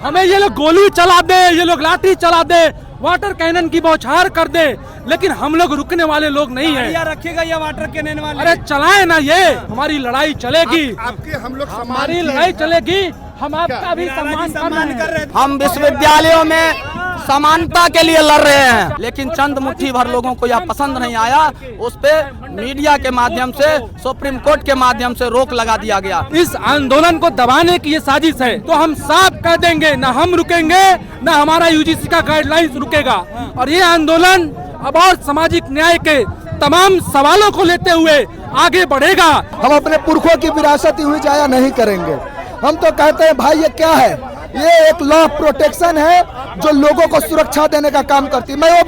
हमें ये लोग गोली चला दे, ये लोग लाठी चला दे, वाटर कैनन की बौछार कर दे, लेकिन हम लोग रुकने वाले लोग नहीं हैं। रखेगा ये वाटर कैनन वाले। अरे चलाए ना, ये हमारी लड़ाई चलेगी। आपके हम लोग हमारी लड़ाई चलेगी, हम आपका भी सम्मान कर रहे हैं। हम विश्वविद्यालयों में समानता के लिए लड़ रहे हैं, लेकिन चंद मुट्ठी भर लोगों को यह पसंद नहीं आया। उस पे मीडिया के माध्यम से, सुप्रीम कोर्ट के माध्यम से रोक लगा दिया गया। इस आंदोलन को दबाने की ये साजिश है, तो हम साफ कह देंगे, न हम रुकेंगे, न हमारा यूजीसी का गाइडलाइंस रुकेगा। और ये आंदोलन अब और सामाजिक न्याय के तमाम सवालों को लेते हुए आगे बढ़ेगा। हम अपने पुरखों की विरासत यूं जाया नहीं करेंगे। हम तो कहते हैं भाई ये क्या है, ये एक लॉ ऑफ प्रोटेक्शन है जो लोगों को सुरक्षा देने का काम करती है। मैं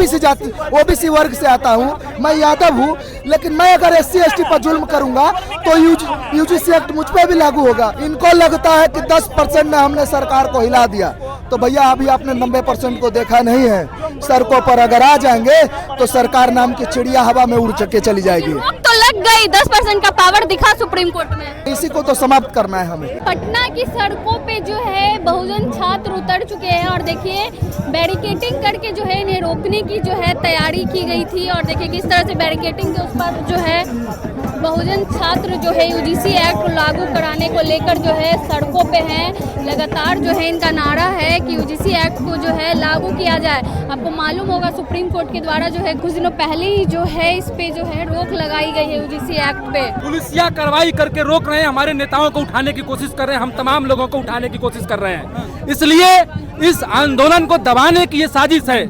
ओबीसी वर्ग से आता हूँ, मैं यादव हूँ, लेकिन मैं अगर SC ST पर जुल्म करूंगा तो यूजीसी एक्ट मुझ पे भी लागू होगा। इनको लगता है कि 10% में हमने सरकार को हिला दिया, तो भैया अभी आपने 90% को देखा नहीं है। सड़कों पर अगर आ जाएंगे तो सरकार नाम की चिड़िया हवा में उड़ के चली जाएगी। तो लग गई 10% का पावर दिखा सुप्रीम कोर्ट में, इसी को तो समाप्त करना है हमें। पटना की सड़कों पे जो है बहुजन छात्र उतर चुके हैं और देखिए बैरिकेटिंग करके जो है इन्हें रोकने की जो है तैयारी की गई थी। और देखिए किस तरह से बैरिकेटिंग के उस पर जो है बहुजन छात्र जो है यूजीसी एक्ट लागू कराने को लेकर जो है सड़कों पे हैं। लगातार जो है इनका नारा है कि यूजीसी एक्ट को जो है लागू किया जाए। आपको मालूम होगा सुप्रीम कोर्ट के द्वारा जो है कुछ दिनों पहले ही जो है इस पे जो है रोक लगाई गई है यूजीसी एक्ट पे। पुलिसिया कार्रवाई करके रोक रहे हैं, हमारे नेताओं को उठाने की कोशिश कर रहे हैं, हम तमाम लोगों को उठाने की कोशिश कर रहे हैं। इसलिए इस आंदोलन को दबाने की ये साजिश है।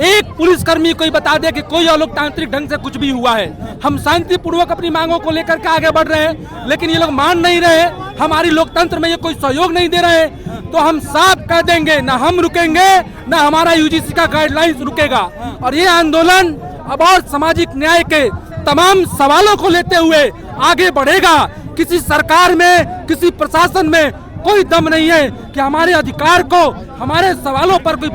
एक पुलिसकर्मी कोई बता दे कि कोई अलोकतांत्रिक ढंग से कुछ भी हुआ है। हम शांतिपूर्वक अपनी मांगों को लेकर के आगे बढ़ रहे हैं, लेकिन ये लोग मान नहीं रहे, हमारी लोकतंत्र में ये कोई सहयोग नहीं दे रहे। तो हम साफ कह देंगे, न हम रुकेंगे, न हमारा यूजीसी का गाइडलाइंस रुकेगा। और ये आंदोलन अब और सामाजिक न्याय के तमाम सवालों को लेते हुए आगे बढ़ेगा। किसी सरकार में, किसी प्रशासन में कोई दम नहीं है कि हमारे अधिकार को, हमारे सवालों पर कोई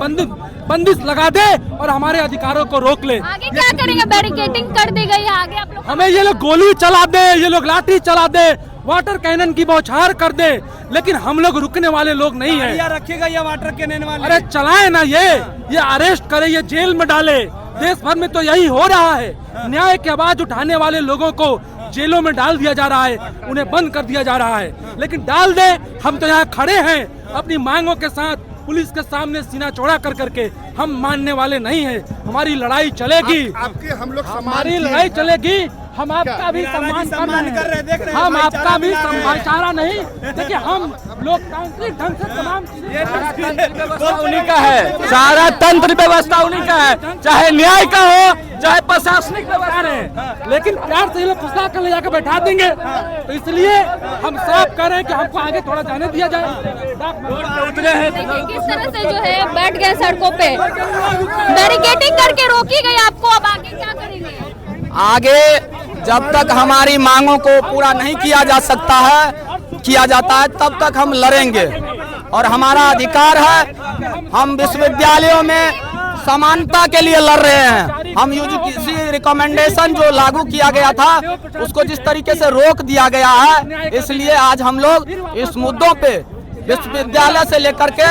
बंदिश लगा दे और हमारे अधिकारों को रोक ले। आगे क्या करेंगे? बैरिकेटिंग कर दी गई है, आगे आप लोग हमें ये लोग गोली चला दे, ये लोग लाठी चला दे, वाटर कैनन की बौछार कर दे, लेकिन हम लोग रुकने वाले लोग नहीं हैं। रखेगा ये वाटर कैनन वाले। अरे चलाए ना, ये अरेस्ट करे, ये जेल में डाले। देश भर में तो यही हो रहा है। न्याय की आवाज उठाने वाले लोगों को जेलों में डाल दिया जा रहा है, उन्हें बंद कर दिया जा रहा है। लेकिन डाल दे, हम तो यहाँ खड़े हैं अपनी मांगों के साथ, पुलिस के सामने सीना चौड़ा कर करके। हम मानने वाले नहीं हैं, हमारी लड़ाई चलेगी। आपके हम लोग हमारी लड़ाई चलेगी, हम आपका भी सम्मान कर रहे हैं। हम आपका भी भाईचारा नहीं, देखिए हम लोकतांत्रिक ढंग से तमाम उन्हीं का है, सारा तंत्र व्यवस्था उन्हीं का है, चाहे न्याय का हो, चाहे प्रशासनिक व्यवस्था है। लेकिन प्यार से ये लोग फुसला कर ले जाकर बैठा देंगे। तो इसलिए हम साफ कह रहे हैं कि हमको आगे थोड़ा जाने दिया जाए। देखिए किस तरह से जो है बैठ गए सड़कों पे, बैरिकेटिंग करके रोकी गई। आपको अब आगे क्या करेंगे? आगे जब तक हमारी मांगों को पूरा नहीं किया जाता है तब तक हम लड़ेंगे। और हमारा अधिकार है, हम विश्वविद्यालयों में समानता के लिए लड़ रहे हैं। हम यूजीसी रिकमेंडेशन जो लागू किया गया था उसको जिस तरीके से रोक दिया गया है, इसलिए आज हम लोग इस मुद्दों पे विश्वविद्यालय से लेकर के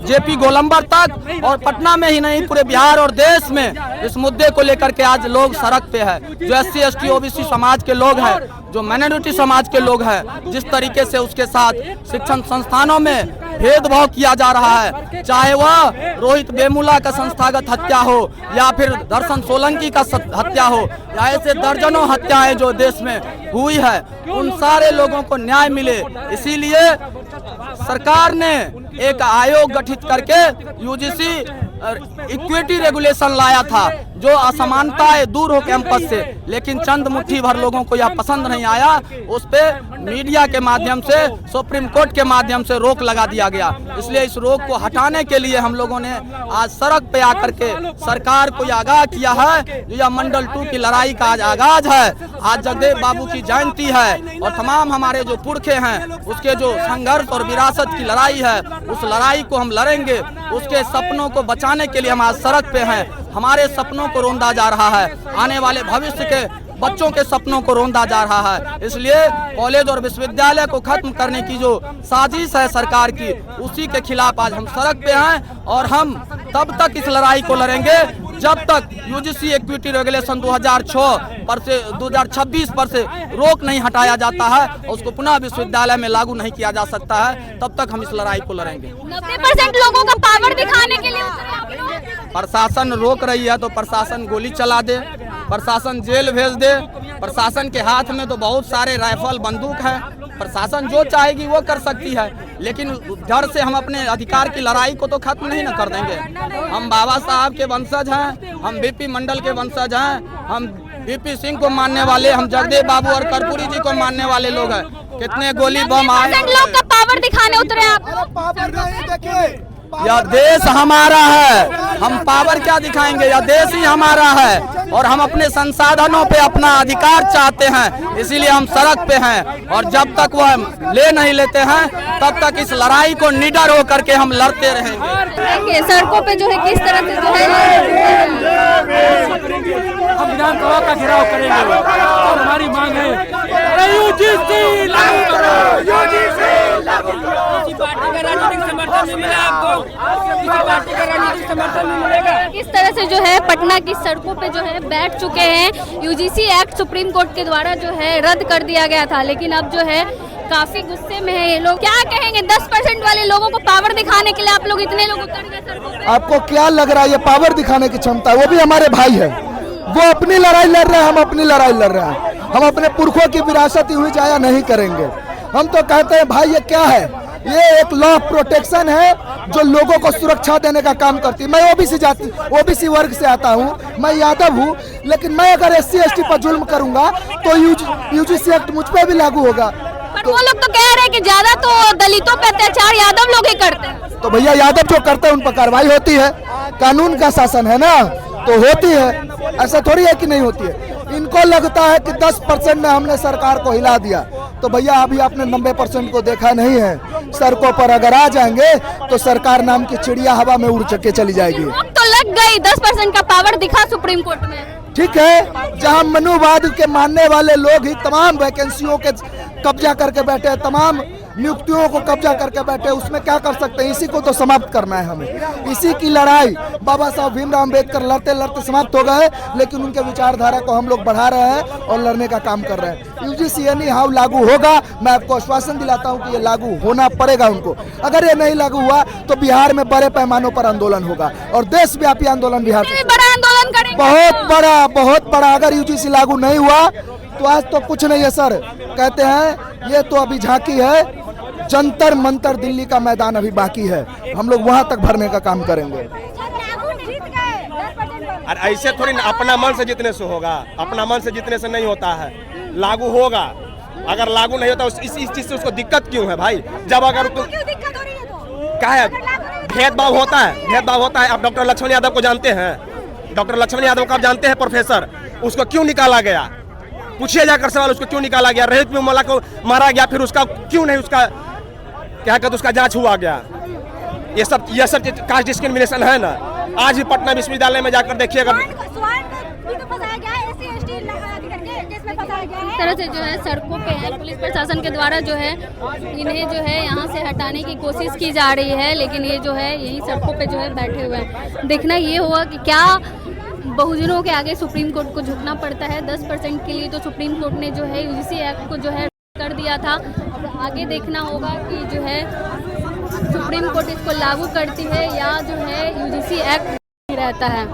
जेपी गोलंबर तक और पटना में ही नहीं पूरे बिहार और देश में इस मुद्दे को लेकर के आज लोग सड़क पे है। जो SC ST OBC समाज के लोग हैं, जो माइनॉरिटी समाज के लोग हैं, जिस तरीके से उसके साथ शिक्षण संस्थानों में भेदभाव किया जा रहा है, चाहे वह रोहित वेमुला का संस्थागत हत्या हो या फिर दर्शन सोलंकी का हत्या हो या ऐसे दर्जनों हत्याएं जो देश में हुई है, उन सारे लोगों को न्याय मिले। इसीलिए सरकार ने एक आयोग गठित करके यूजीसी इक्विटी रेगुलेशन लाया था, जो असमानताएं दूर हो कैंपस से, लेकिन चंद मुट्ठी भर लोगों को यह पसंद नहीं आया। उस पे मीडिया के माध्यम से, सुप्रीम कोर्ट के माध्यम से रोक लगा दिया गया। इसलिए इस रोक को हटाने के लिए हम लोगों ने आज सड़क पे आकर के सरकार को आगाह किया है। यह मंडल 2 की लड़ाई का आज आगाज है। आज जगदेव बाबू की जयंती है और तमाम हमारे जो पुरखे हैं उसके जो संघर्ष और विरासत की लड़ाई है, उस लड़ाई को हम लड़ेंगे। उसके सपनों को बचाने के लिए हम आज सड़क पे हैं। हमारे सपनों को रोंदा जा रहा है। आने वाले भविष्य के बच्चों के सपनों को रौंदा जा रहा है। इसलिए कॉलेज और विश्वविद्यालय को खत्म करने की जो साजिश है सरकार की, उसी के खिलाफ आज हम सड़क पे हैं और हम तब तक इस लड़ाई को लड़ेंगे जब तक यूजीसी इक्विटी रेगुलेशन 2006 पर से 2026 पर से रोक नहीं हटाया जाता है और उसको पुनः विश्वविद्यालय में लागू नहीं किया जा सकता है, तब तक हम इस लड़ाई को लड़ेंगे। 90% लोगों का पावर दिखाने के लिए उतरे आप लोग। प्रशासन रोक रही है तो प्रशासन गोली चला दे, प्रशासन जेल भेज दे। प्रशासन के हाथ में तो बहुत सारे राइफल बंदूक है, प्रशासन जो चाहेगी वो कर सकती है, लेकिन डर से हम अपने अधिकार की लड़ाई को तो खत्म नहीं न कर देंगे। हम बाबा साहब के वंशज हैं, हम बीपी मंडल के वंशज हैं, हम बीपी सिंह को मानने वाले, हम जगदेव बाबू और कर्पूरी जी को मानने वाले लोग हैं। कितने गोली बम आए, लोग का पावर दिखाने उतरे आप। पावर नहीं देखिए, यह देश हमारा है, हम पावर क्या दिखाएंगे, यह देश ही हमारा है और हम अपने संसाधनों पे अपना अधिकार चाहते हैं, इसीलिए हम सड़क पे हैं और जब तक वह ले नहीं लेते हैं तब तक इस लड़ाई को निडर होकर के हम लड़ते रहेंगे। सड़कों पे जो है किस तरह से जो है हम विधानसभा का घेराव करेंगे और हमारी मांग है यूजीसी लागू करो, यूजीसी लागू करो। किसी पार्टी का राजनीतिक समर्थन नहीं मिला आपको, किसी पार्टी का राजनीतिक समर्थन नहीं मिलेगा। किस तरह से जो है पटना की सड़कों पे जो है बैठ चुके हैं। यूजीसी एक्ट सुप्रीम कोर्ट के द्वारा जो है रद्द कर दिया गया था, लेकिन अब जो है काफी गुस्से में है ये लोग। क्या कहेंगे 10% वाले लोगों को पावर दिखाने के लिए आप लोग इतने लोग उतर गए सड़कों पे? आपको क्या लग रहा है ये पावर दिखाने की क्षमता है? वो भी हमारे भाई है, वो अपनी लड़ाई लड़ रहे हैं, हम अपनी लड़ाई लड़ रहे हैं। हम अपने पुरखों की विरासत हुई जाया नहीं करेंगे। हम तो कहते हैं भाई ये क्या है, ये एक लॉ ऑफ प्रोटेक्शन है जो लोगों को सुरक्षा देने का काम करती है। मैं ओबीसी वर्ग से आता हूँ, मैं यादव हूँ, लेकिन मैं अगर SC ST पर जुल्म करूंगा तो यूजीसी एक्ट मुझ पे भी लागू होगा। पर वो लोग तो कह रहे हैं कि ज्यादा तो दलितों पे अत्याचार यादव लोग ही करते हैं। तो भैया यादव जो करते हैं उन पर कार्रवाई होती है, कानून का शासन है ना, तो होती है। ऐसा थोड़ी है कि नहीं होती है। इनको लगता है कि 10% में हमने सरकार को हिला दिया, तो भैया अभी आपने 90% को देखा नहीं है। सड़कों पर अगर आ जाएंगे तो सरकार नाम की चिड़िया हवा में उड़ के चली जाएगी। तो लग गई 10% का पावर दिखा सुप्रीम कोर्ट में। ठीक है, जहां मनुवाद के मानने वाले लोग ही तमाम वैकेंसियों के कब्जा करके बैठे, तमाम नियुक्तियों को कब्जा करके बैठे, उसमें क्या कर सकते हैं? इसी को तो समाप्त करना है हमें। इसी की लड़ाई बाबा साहब भीमराव अम्बेडकर लड़ते लड़ते समाप्त हो गए, लेकिन उनके विचारधारा को हम लोग बढ़ा रहे हैं और लड़ने का काम कर रहे हैं। यूजीसी एनी हाउ लागू होगा, मैं आपको आश्वासन दिलाता हूं कि ये लागू होना पड़ेगा उनको। अगर ये नहीं लागू हुआ तो बिहार में बड़े पैमानों पर आंदोलन होगा और देशव्यापी आंदोलन बिहार से बड़ा आंदोलन करेंगे, बहुत बड़ा। अगर यूजीसी लागू नहीं हुआ तो आज तो कुछ नहीं है सर, कहते हैं ये तो अभी झांकी है, जंतर मंतर दिल्ली का मैदान अभी बाकी है, हम लोग वहां तक भरने का काम करेंगे। और ऐसे थोड़ी ना अपना मन से जीतने से होगा, अपना मन से जीतने से नहीं होता है। लागू होगा, अगर लागू नहीं होता इस चीज से उसको दिक्कत क्यों है भाई? जब अगर तुम क्या है, भेदभाव होता है, भेदभाव होता है। आप डॉक्टर लक्ष्मण यादव को जानते हैं? डॉक्टर लक्ष्मण यादव को आप जानते हैं प्रोफेसर, उसको क्यों निकाला गया? पूछिए जाकर सवाल, उसको क्यों निकाला गया? रहित विमला को मारा गया, फिर उसका क्यों नहीं उसका क्या कहते उसका जांच हुआ गया? ये सब कास्ट डिस्क्रिमिनेशन है ना। आज भी पटना विश्वविद्यालय में जाकर देखिएगा, इस तरह से जो है सड़कों पे है, पुलिस प्रशासन के द्वारा जो है इन्हें जो है यहाँ से हटाने की कोशिश की जा रही है, लेकिन ये जो है यही सड़कों पे जो है बैठे हुए हैं। देखना ये होगा कि क्या बहुजनों के आगे सुप्रीम कोर्ट को झुकना पड़ता है। 10% के लिए तो सुप्रीम कोर्ट ने जो है यूजीसी एक्ट को जो है कर दिया था। अब आगे देखना होगा कि जो है सुप्रीम कोर्ट इसको लागू करती है या जो है यूजीसी एक्ट रहता है।